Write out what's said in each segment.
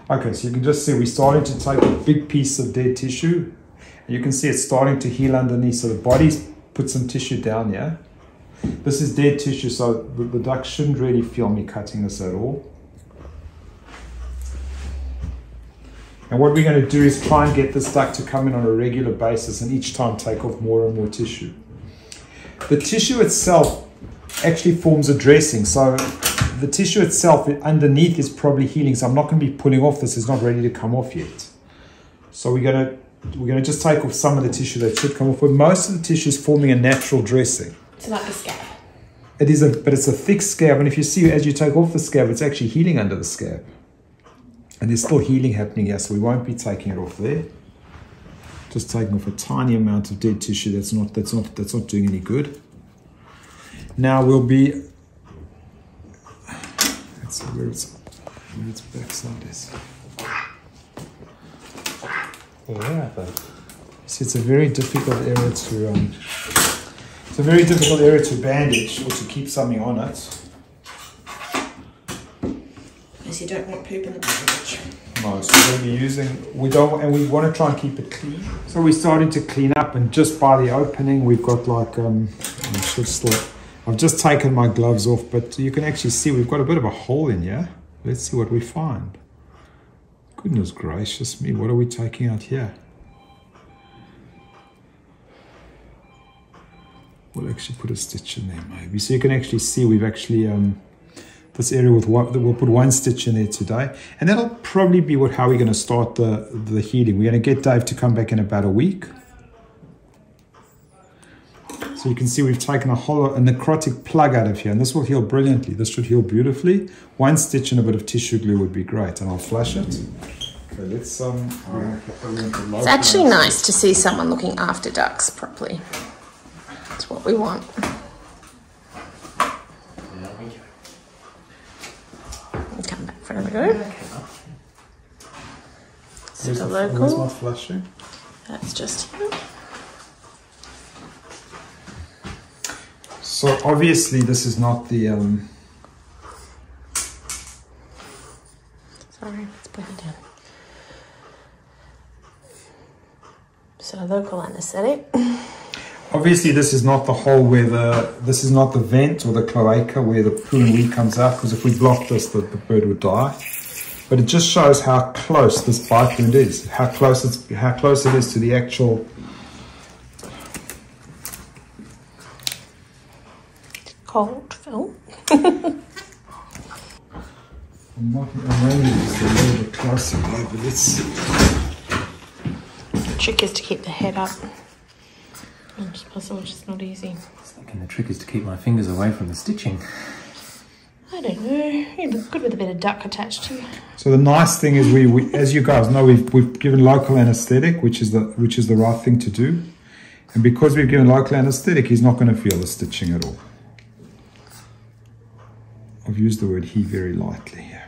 Okay, so you can just see we're starting to take a big piece of dead tissue. And you can see it's starting to heal underneath. So the body's put some tissue down here. This is dead tissue, so the duck shouldn't really feel me cutting this at all. And what we're going to do is try and get this duck to come in on a regular basis and each time take off more and more tissue. The tissue itself actually forms a dressing. So the tissue itself underneath is probably healing. So I'm not going to be pulling off this. It's not ready to come off yet. So we're going to just take off some of the tissue that should come off. But most of the tissue is forming a natural dressing. It's like a scab. It is but it's a thick scab. And if you see, as you take off the scab, it's actually healing under the scab. And there's still healing happening here, so we won't be taking it off there. Just taking off a tiny amount of dead tissue that's not doing any good. Now we'll be. Let's see where its backside is. Yeah, but See, it's a very difficult area to. It's a very difficult area to bandage or to keep something on it. Because you don't want poop in the bandage. No, so we're going to be using, we want to try and keep it clean. So we're starting to clean up, and just by the opening, we've got like, I've just taken my gloves off, but you can actually see we've got a bit of a hole in here. Let's see what we find. Goodness gracious me, what are we taking out here? We'll actually put a stitch in there maybe. So you can actually see we've actually, this area with we'll put one stitch in there today, and that'll probably be how we're going to start the healing. We're going to get Dave to come back in about a week. So you can see we've taken a necrotic plug out of here, and this will heal brilliantly. This should heal beautifully. One stitch and a bit of tissue glue would be great, and I'll flush it. Okay, let's It's actually nice to see someone looking after ducks properly. That's what we want. Come back for another go. So the local. Where's my flushing? That's just here. So obviously this is not the Sorry, let's put it down. So local anaesthetic. obviously this is not the hole where this is not the vent or the cloaca where the poo and wee comes out, because if we block this, the bird would die. But it just shows how close this bite wound is, how close it is to the actual. Cold, Phil. I'm maybe just a little bit closer, but let's. The trick is to keep the head up. Which is not easy. I was thinking the trick is to keep my fingers away from the stitching. I don't know. You look good with a bit of duck attached to you. So the nice thing is we as you guys know, we've given local anaesthetic, which is the right thing to do. And because we've given local anaesthetic, he's not going to feel the stitching at all. I've used the word he very lightly here.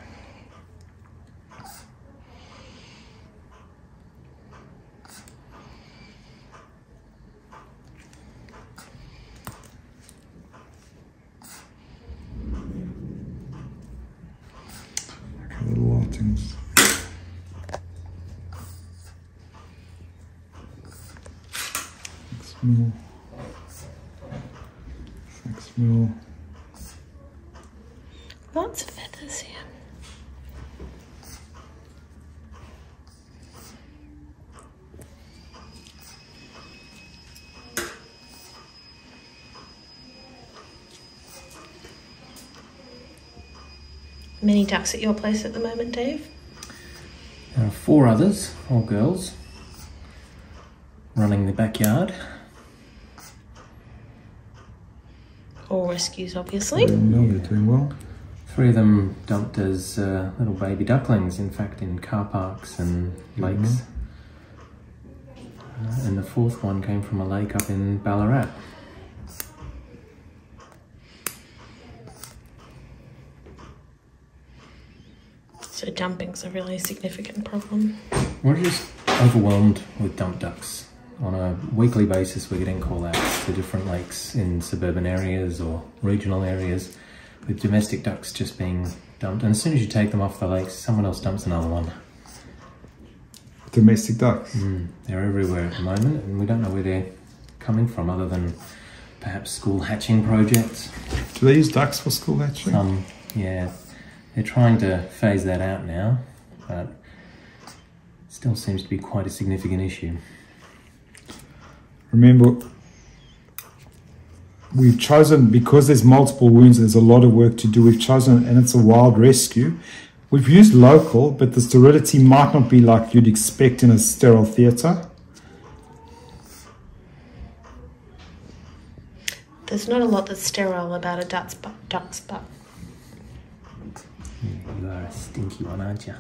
Okay, the lightings. 6 mil. 6 mil. Lots of feathers here. Many ducks at your place at the moment, Dave? There are 4 others, all girls, running the backyard. All rescues, obviously. No, they're doing well. 3 of them dumped as little baby ducklings, in fact, in car parks and lakes. And the 4th one came from a lake up in Ballarat. So dumping's a really significant problem. We're just overwhelmed with dump ducks. On a weekly basis, we're getting call-outs to different lakes in suburban areas or regional areas, with domestic ducks just being dumped. And as soon as you take them off the lakes, someone else dumps another one. Domestic ducks? They're everywhere at the moment, and we don't know where they're coming from other than perhaps school hatching projects. Do they use ducks for school hatching? Yeah. They're trying to phase that out now, but it still seems to be quite a significant issue. Remember, we've chosen, because there's multiple wounds and there's a lot of work to do, we've chosen, and it's a wild rescue. We've used local, but the sterility might not be like you'd expect in a sterile theatre. There's not a lot that's sterile about a duck's butt. You are a stinky one, aren't you?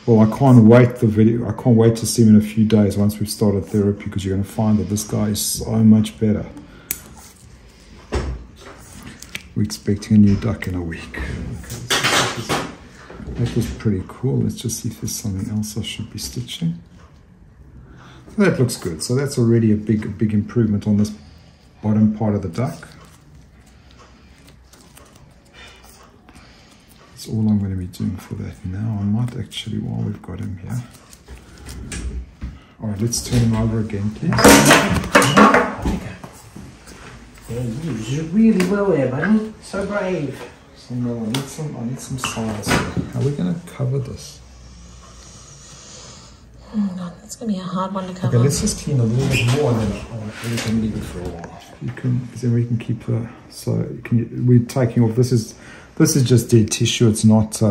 Well, I can't wait I can't wait to see him in a few days once we've started therapy, because you're going to find that this guy is so much better. We're expecting a new duck in a week. Okay, that was pretty cool. Let's just see if there's something else I should be stitching. That looks good. So that's already a big improvement on this bottom part of the duck. That's all I'm going to be doing for that now. I might actually, while we've got him here. All right, let's turn him over again, please. Yeah, you did really well there, buddy. So brave. So no, I need some size here. How are we going to cover this? Oh God, that's going to be a hard one to cover. Okay, let's just clean a little bit more, and then we can leave it for a while. Then we can keep the. So we're taking off. This is just dead tissue. It's not.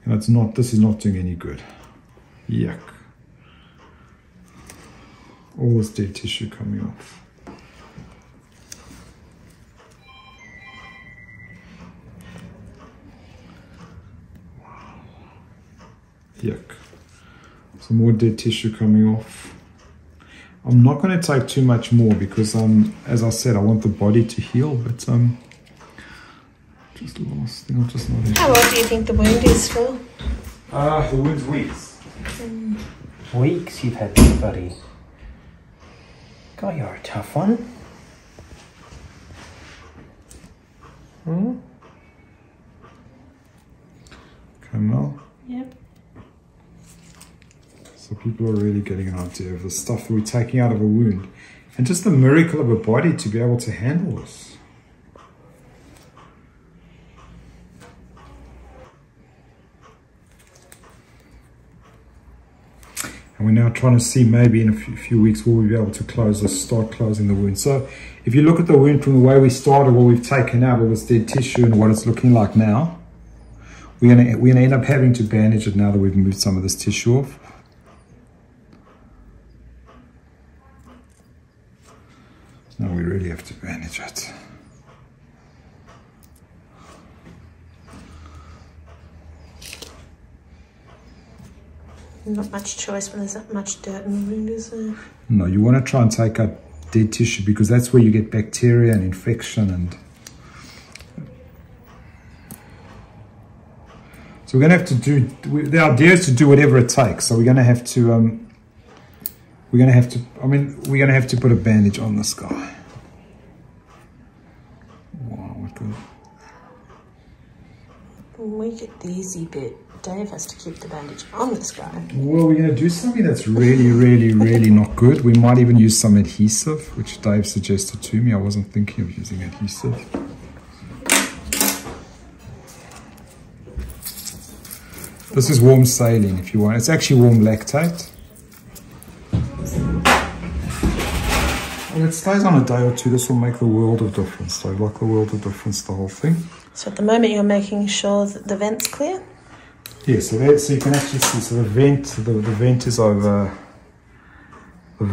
It's not. This is not doing any good. Yuck. All this dead tissue coming off. Wow. Yuck. Some more dead tissue coming off. I'm not going to take too much more because, as I said, I want the body to heal. But just last thing, I'll just not. How old do you think the wound is for? The wound's weeks. Weeks you've had this, buddy. God, you're a tough one. Okay, Mel. Yep. So people are really getting an idea of the stuff that we're taking out of a wound. And just the miracle of a body to be able to handle this. And we're now trying to see maybe in a few weeks will we be able to close this, start closing the wound. So if you look at the wound from the way we started, what we've taken out, all this dead tissue and what it's looking like now, we're gonna end up having to bandage it now that we've moved some of this tissue off. Now we really have to bandage it. Not much choice when there's that much dirt in the wound, is there? No, you want to try and take out dead tissue because that's where you get bacteria and infection. And so we're going to have to do. The idea is to do whatever it takes. So we're going to have to. We're going to have to put a bandage on this guy. Wow, what good. We get the easy bit. Dave has to keep the bandage on this guy. Well, we're going to do something that's really, really, really not good. We might even use some adhesive, which Dave suggested to me. I wasn't thinking of using adhesive. This is warm saline if you want. It's actually warm lactate. And it stays on a day or two. This will make the world of difference. So like the world of difference, the whole thing. So at the moment you're making sure that the vent's clear? Yeah, so you can actually see, so the vent is over, the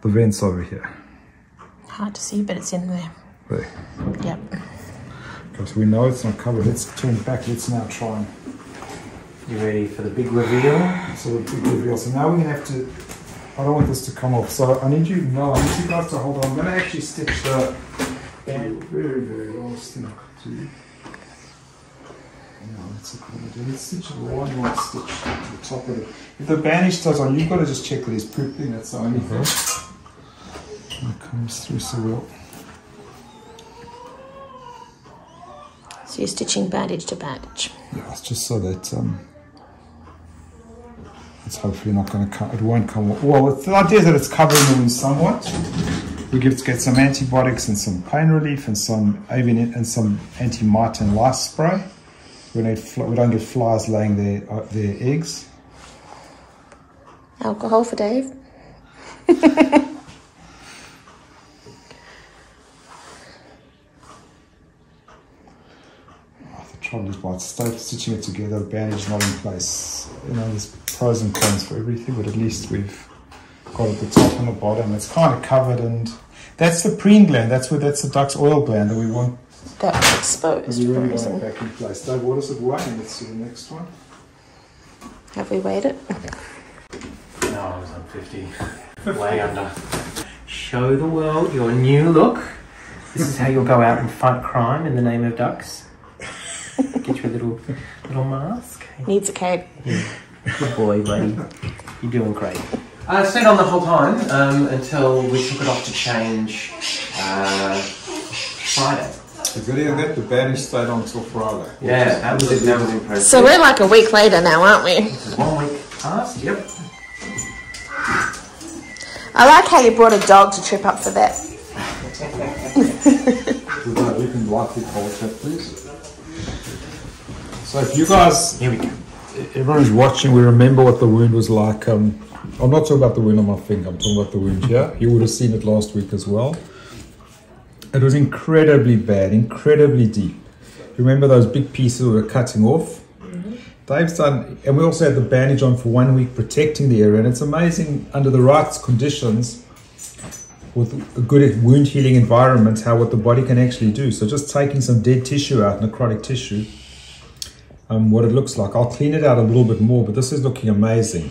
vent's over here. Hard to see, but it's in there. There. Yep. Okay, so we know it's not covered. Let's turn it back. Let's now try and... You ready for the big reveal? So the big reveal. So now we're going to have to... I don't want this to come off. So I need you guys to hold on. I'm going to actually stitch the band very, very last thing I could do. Yeah, that's a cool idea. Let's stitch it one more stitch to the top of it. If the bandage stays on, you've got to just check that he's pooping. That's the only thing. It comes through so well. So you're stitching bandage to bandage. Yeah, it's just so that it's hopefully not going to come. It won't come. Well, the idea is that it's covering the wound somewhat. We get some antibiotics and some pain relief and some anti-mite and lice spray. We don't get flies laying their eggs. Alcohol for Dave. The trouble is by stitching it together, the bandage not in place. You know, there's pros and cons for everything, but at least we've got at the top and the bottom. It's kind of covered, and that's the preen gland. That's the duck's oil gland that we want. That's exposed. We really want it back in place. Dave, what does it weigh? Let's see the next one. Have we weighed it? No, I was on 50. Way under. Show the world your new look. This is how you'll go out and fight crime in the name of ducks. Get your little mask. Needs a cape. Yeah. Good boy, buddy. You're doing great. I stayed on the whole time until we took it off to change Friday. It's good that the bandage stayed on until Friday. Yeah, that was impressive. So we're like a week later now, aren't we? This is 1 week past, yep. I like how you brought a dog to trip up for that. You can lightly hold that, please. So if you guys, here we go. Everyone who's watching, we remember what the wound was like. I'm not talking about the wound on my finger, I'm talking about the wound here. You would have seen it last week as well. It was incredibly bad, incredibly deep. Remember those big pieces we were cutting off? Dave's done, and we also had the bandage on for 1 week protecting the area, and it's amazing under the right conditions with a good wound healing environment what the body can actually do. So just taking some dead tissue out, necrotic tissue, what it looks like. I'll clean it out a little bit more, but this is looking amazing.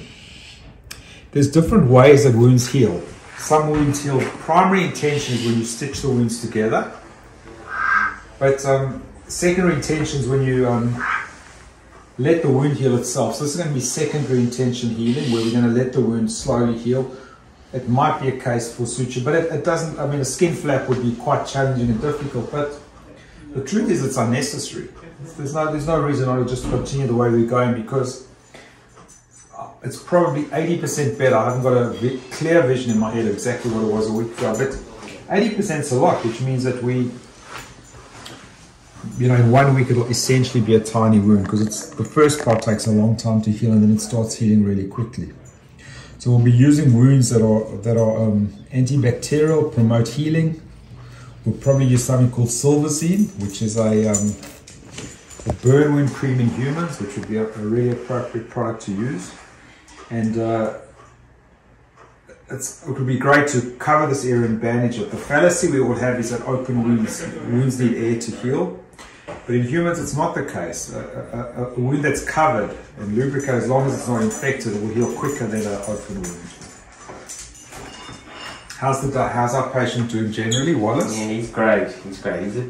There's different ways that wounds heal. Some wounds heal. Primary intention is when you stitch the wounds together, but secondary intention is when you let the wound heal itself. So this is going to be secondary intention healing, where we're going to let the wound slowly heal. It might be a case for suture, but it doesn't. I mean, a skin flap would be quite challenging and difficult, but the truth is it's unnecessary. There's no reason I would just continue the way we're going, because it's probably 80% better. I haven't got a clear vision in my head of exactly what it was a week ago, but 80% is a lot, which means that we, in 1 week it'll essentially be a tiny wound, because the first part takes a long time to heal, and then it starts healing really quickly. So we'll be using wounds that are antibacterial, promote healing. We'll probably use something called Silverzine, which is a burn wound cream in humans, which would be a really appropriate product to use. And it would be great to cover this area and bandage it. The fallacy we all have is that open wounds need air to heal. But in humans, it's not the case. A wound that's covered and lubricated, as long as it's not infected, it will heal quicker than an open wound. How's our patient doing generally, Wallis? Yeah, he's great. He's great. He's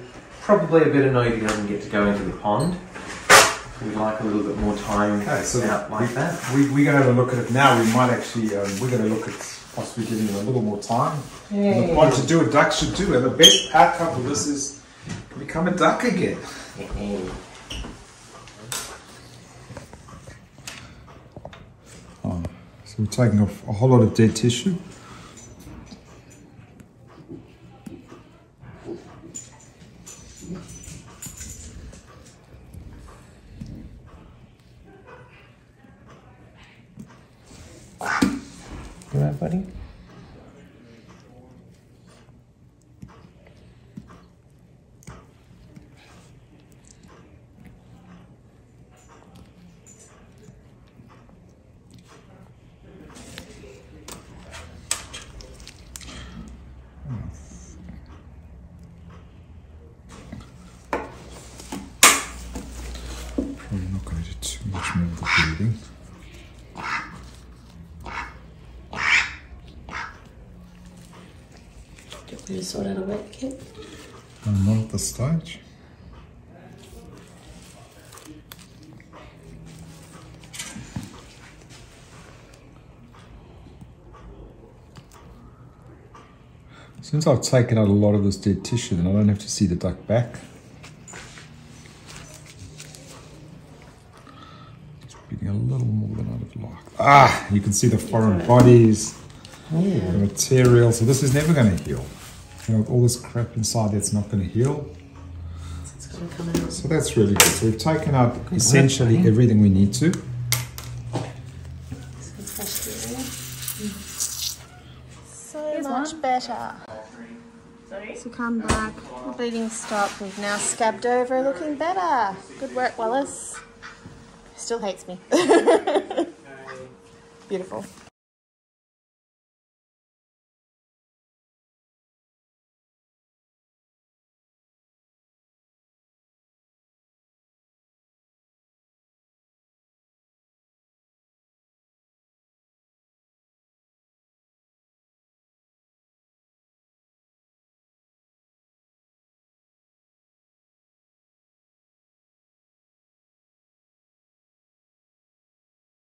probably a bit annoyed he doesn't get to go into the pond. We'd like a little bit more time out like that. We're going to have a look at it now. We might actually, we're going to look at possibly giving him a little more time. Yeah. The point to do what ducks should do, and the best outcome for this is to become a duck again. So we're taking off a whole lot of dead tissue. You all right, buddy? Probably not going to do too much more of the bleeding. Do you sort out a wet kit? Not at this stage. Since I've taken out a lot of this dead tissue, then I don't have to see the duck back. Just bleeding a little more than I'd have liked. Ah, you can see the foreign bodies, the material. So this is never going to heal. You know, with all this crap inside, that's not going to heal. So that's really good. So we've taken out essentially everything we need to. So much better. So come back, the bleeding stopped, we've now scabbed over, looking better. Good work, Wallis. Still hates me. Beautiful.